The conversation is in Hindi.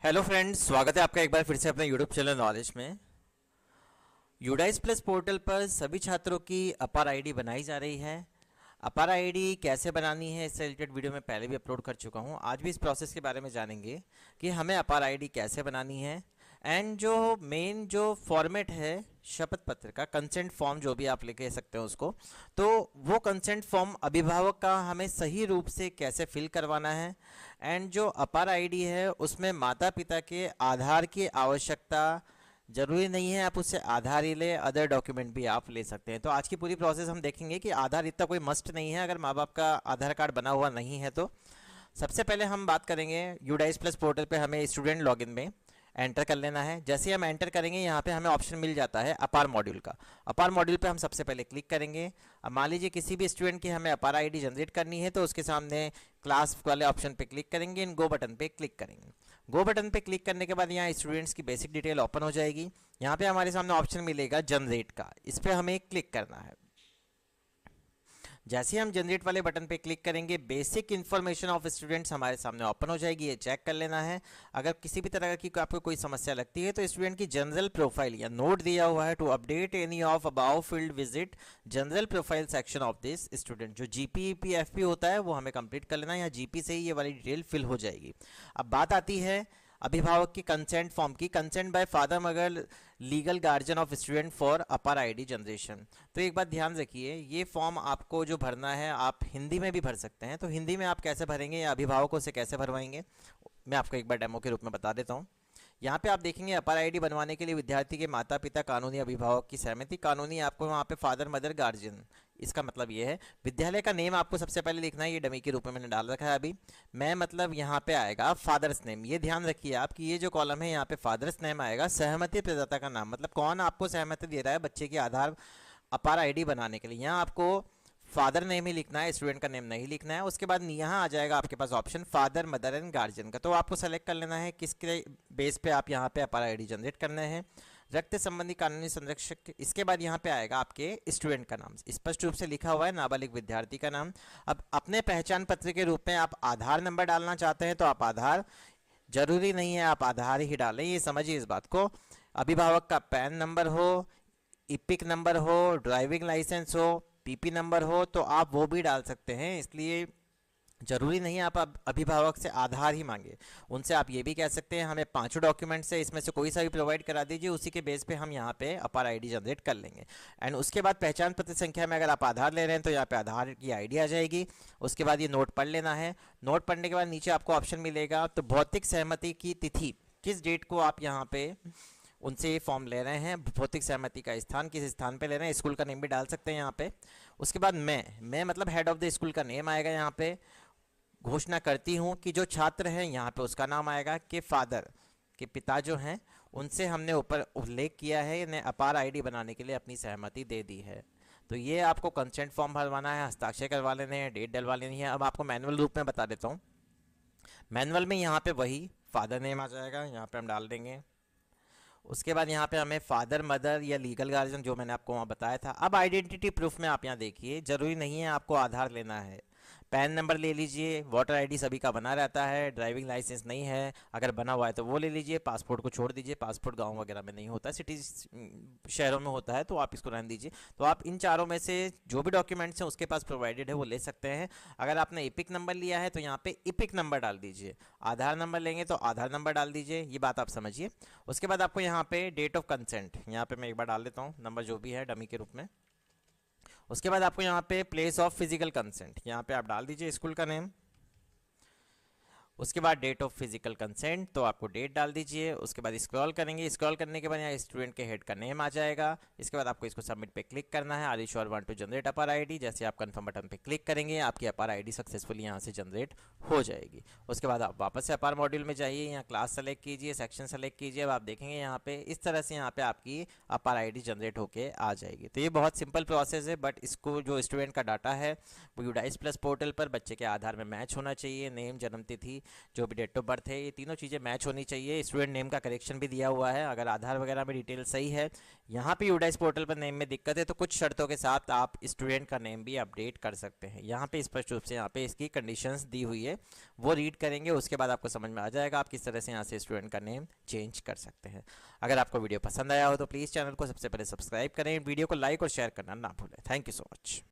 हेलो फ्रेंड्स, स्वागत है आपका एक बार फिर से अपने यूट्यूब चैनल नॉलेज में। यूडाइस प्लस पोर्टल पर सभी छात्रों की अपार आईडी बनाई जा रही है। अपार आईडी कैसे बनानी है इससे रिलेटेड वीडियो मैं पहले भी अपलोड कर चुका हूं। आज भी इस प्रोसेस के बारे में जानेंगे कि हमें अपार आईडी कैसे बनानी है। एंड जो मेन जो फॉर्मेट है शपथ पत्र का, कंसेंट फॉर्म जो भी आप लेके सकते हो उसको, तो वो कंसेंट फॉर्म अभिभावक का हमें सही रूप से कैसे फिल करवाना है। एंड जो अपार आईडी है उसमें माता पिता के आधार की आवश्यकता जरूरी नहीं है, आप उससे आधार ही ले, अदर डॉक्यूमेंट भी आप ले सकते हैं। तो आज की पूरी प्रोसेस हम देखेंगे कि आधार इतना कोई मस्ट नहीं है अगर माँ बाप का आधार कार्ड बना हुआ नहीं है तो। सबसे पहले हम बात करेंगे यूडाइस प्लस पोर्टल पे हमें स्टूडेंट लॉगिन में एंटर कर लेना है। जैसे ही हम एंटर करेंगे यहाँ पे हमें ऑप्शन मिल जाता है अपार मॉड्यूल का। अपार मॉड्यूल पे हम सबसे पहले क्लिक करेंगे। अब मान लीजिए किसी भी स्टूडेंट की हमें अपार आईडी जनरेट करनी है तो उसके सामने क्लास वाले ऑप्शन पे क्लिक करेंगे, इन गो बटन पे क्लिक करेंगे। गो बटन पे क्लिक करने के बाद यहाँ स्टूडेंट्स की बेसिक डिटेल ओपन हो जाएगी। यहाँ पे हमारे सामने ऑप्शन मिलेगा जनरेट का, इस पर हमें क्लिक करना है। जैसे ही हम जनरेट वाले बटन पे क्लिक करेंगे बेसिक इन्फॉर्मेशन ऑफ स्टूडेंट्स हमारे सामने ओपन हो जाएगी। ये चेक कर लेना है। अगर किसी भी तरह की आपको कोई समस्या लगती है तो स्टूडेंट की जनरल प्रोफाइल या नोट दिया हुआ है to update any of above field visit general profile section of this student. जो जीपी एफपी होता है वो हमें कंप्लीट कर लेना है। यहाँ जीपी से ही ये वाली डिटेल फिल हो जाएगी। अब बात आती है अभिभावक की कंसेंट फॉर्म की, कंसेंट बाय फादर मगर legal guardian of student for upper ID generation. तो एक बात ध्यान रखिए, ये फॉर्म आपको जो भरना है आप हिंदी में भी भर सकते हैं। तो हिंदी में आप कैसे भरेंगे या अभिभावकों से कैसे भरवाएंगे मैं आपको एक बार डेमो के रूप में बता देता हूँ। यहाँ पे आप देखेंगे अपर आईडी बनवाने के लिए विद्यार्थी के माता पिता कानूनी अभिभावक की सहमति। कानूनी आपको वहाँ पे फादर मदर गार्जियन, इसका मतलब ये है। विद्यालय का नेम आपको सबसे पहले लिखना है, ये डमी के रूप में मैंने डाल रखा है अभी। मैं मतलब यहाँ पे आएगा फादर्स नेम। ये ध्यान रखिए आप कि ये जो कॉलम है यहाँ पे फादर्स नेम आएगा। सहमति प्रदाता का नाम, मतलब कौन आपको सहमति दे रहा है बच्चे की आधार अपार आईडी बनाने के लिए। यहाँ आपको फादर नेम ही लिखना है, स्टूडेंट का नेम नहीं लिखना है। उसके बाद यहाँ आ जाएगा आपके पास option father mother and guardian का। तो आपको सेलेक्ट कर लेना है किसके बेस पे आप यहाँ पे अपार आईडी जनरेट करना है। रक्त संबंधी कानूनी संरक्षक, इसके बाद यहाँ पे आएगा आपके स्टूडेंट का नाम, स्पष्ट रूप से लिखा हुआ है नाबालिग विद्यार्थी का नाम। अब अपने पहचान पत्र के रूप में आप आधार नंबर डालना चाहते हैं तो आप आधार, जरूरी नहीं है आप आधार ही डालें, ये समझिए इस बात को। अभिभावक का पैन नंबर हो, इपिक नंबर हो, ड्राइविंग लाइसेंस हो, पीपी नंबर हो तो आप वो भी डाल सकते हैं। इसलिए जरूरी नहीं है आप अभिभावक से आधार ही मांगे। उनसे आप ये भी कह सकते हैं हमें पांचों डॉक्यूमेंट्स है इसमें से कोई सा भी प्रोवाइड करा दीजिए, उसी के बेस पे हम यहाँ पे अपार आईडी जनरेट कर लेंगे। एंड उसके बाद पहचान पत्र संख्या में अगर आप आधार ले रहे हैं तो यहाँ पे आधार की आईडी आ जाएगी। उसके बाद ये नोट पढ़ लेना है। नोट पढ़ने के बाद नीचे आपको ऑप्शन मिलेगा तो भौतिक सहमति की तिथि, किस डेट को आप यहाँ पे उनसे ये फॉर्म ले रहे हैं, भौतिक सहमति का स्थान किस स्थान पे ले रहे हैं, स्कूल का नेम भी डाल सकते हैं यहाँ पे। उसके बाद मैं मतलब हेड ऑफ द स्कूल का नेम आएगा। यहाँ पे घोषणा करती हूँ कि जो छात्र हैं यहाँ पे उसका नाम आएगा कि फादर के पिता जो हैं उनसे हमने ऊपर उल्लेख किया है, इन्हें अपार आईडी बनाने के लिए अपनी सहमति दे दी है। तो ये आपको कंसेंट फॉर्म भरवाना है, हस्ताक्षर करवा लेने हैं, डेट डलवा लेनी है। अब आपको मैनुअल रूप में बता देता हूँ। मैनुअल में यहाँ पे वही फादर नेम आ जाएगा, यहाँ पे हम डाल देंगे। उसके बाद यहाँ पे हमें फादर मदर या लीगल गार्जियन जो मैंने आपको वहाँ बताया था। अब आइडेंटिटी प्रूफ में आप यहाँ देखिए, जरूरी नहीं है आपको आधार लेना है, पैन नंबर ले लीजिए, वोटर आईडी सभी का बना रहता है, ड्राइविंग लाइसेंस नहीं है अगर बना हुआ है तो वो ले लीजिए, पासपोर्ट को छोड़ दीजिए, पासपोर्ट गांव वगैरह में नहीं होता, सिटी शहरों में होता है तो आप इसको रहने दीजिए। तो आप इन चारों में से जो भी डॉक्यूमेंट्स हैं उसके पास प्रोवाइडेड है वो ले सकते हैं। अगर आपने इपिक नंबर लिया है तो यहाँ पे इपिक नंबर डाल दीजिए, आधार नंबर लेंगे तो आधार नंबर डाल दीजिए, ये बात आप समझिए। उसके बाद आपको यहाँ पे डेट ऑफ कंसेंट, यहाँ पे मैं एक बार डाल देता हूँ नंबर जो भी है डमी के रूप में। उसके बाद आपको यहाँ पे प्लेस ऑफ फिजिकल कंसेंट, यहाँ पे आप डाल दीजिए स्कूल का नेम। उसके बाद डेट ऑफ फिजिकल कंसेंट तो आपको डेट डाल दीजिए। उसके बाद स्क्रॉल करेंगे, स्क्रॉल करने के बाद यहाँ स्टूडेंट के हेड का नेम आ जाएगा। इसके बाद आपको इसको सबमिट पे क्लिक करना है। Are you sure want to generate APAAR ID, जैसे आप कंफर्म बटन पे क्लिक करेंगे आपकी अपार आईडी सक्सेसफुली यहाँ से जनरेट हो जाएगी। उसके बाद आप वापस से अपार मॉड्यूल में जाइए, यहाँ क्लास सेलेक्ट कीजिए, सेक्शन सेलेक्ट कीजिए। अब आप देखेंगे यहाँ पे इस तरह से यहाँ पे आपकी अपार आईडी जनरेट होके आ जाएगी। तो ये बहुत सिंपल प्रोसेस है, बट इसको जो स्टूडेंट का डाटा है वो यूडाइस प्लस पोर्टल पर बच्चे के आधार में मैच होना चाहिए, नेम, जन्म तिथि जो भी डेट ऑफ बर्थ है, ये तीनों चीज़ें मैच होनी चाहिए। स्टूडेंट नेम का करेक्शन भी दिया हुआ है, अगर आधार वगैरह में डिटेल सही है। यहाँ पे यूडाइस पोर्टल पर नेम में दिक्कत है तो कुछ शर्तों के साथ आप स्टूडेंट का नेम भी अपडेट कर सकते हैं। यहाँ पे स्पष्ट रूप से यहाँ पे इसकी कंडीशंस दी हुई है, वो रीड करेंगे, उसके बाद आपको समझ में आ जाएगा आप किस तरह से यहाँ से स्टूडेंट का नेम चेंज कर सकते हैं। अगर आपको वीडियो पसंद आया हो तो प्लीज़ चैनल को सबसे पहले सब्सक्राइब करें, वीडियो को लाइक और शेयर करना ना भूलें। Thank you so much.